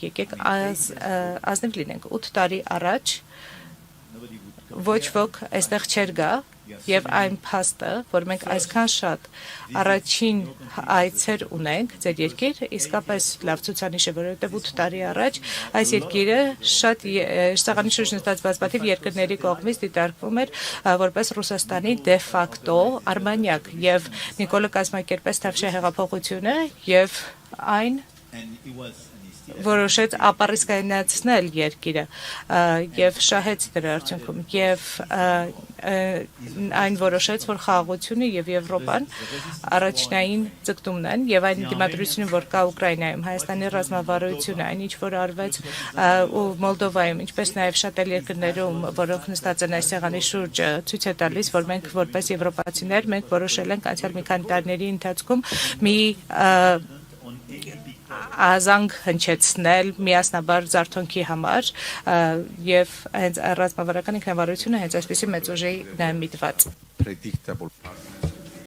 եկեք ազնիվ լինենք 8 տարի առաջ ոչ ոք այստեղ չէր գա եւ այն փաստը, որ մենք այսքան շատ առաջին այցեր ունենք ձեր երկիր, իսկապես լավ ցուցանիշ է, որովհետեւ 8 տարի առաջ այս երկիրը շատ սեղանի շուրջ նստած բազմաթիվ երկրների կողմից դիտարկվում էր որպես Ռուսաստանի դե ֆակտո արմանյակ եւ Նիկոլը կազմակերպեց Թավշյա հեղափոխությունը եւ այն որոշեց ապառիսկայնացնել երկիրը եւ շահեց դրա արդյունքում եւ այն որոշեց որ խաղաղությունը եւ Եվրոպան առաջնային ձգտումն են եւ այն դիմադրությունը որ կա Ուկրաինայում Հայաստանի ռազմավարությունը այն ինչ որ արվեց ու Մոլդովայում ինչպես նաեւ շատ այլ երկրներում որոնք նստած են այս սեղանի շուրջ ցույց է տալիս որ մենք որպես եվրոպացիներ մենք որոշել ենք անցյալ մի քանի տարիների ընթացքում մի ազանգ հնչեցնել միասնաբար զարթոնքի համար եւ հենց ռազմավարական ինքնավարությունը հենց այսպեսի մեծ ուժի միտված predictable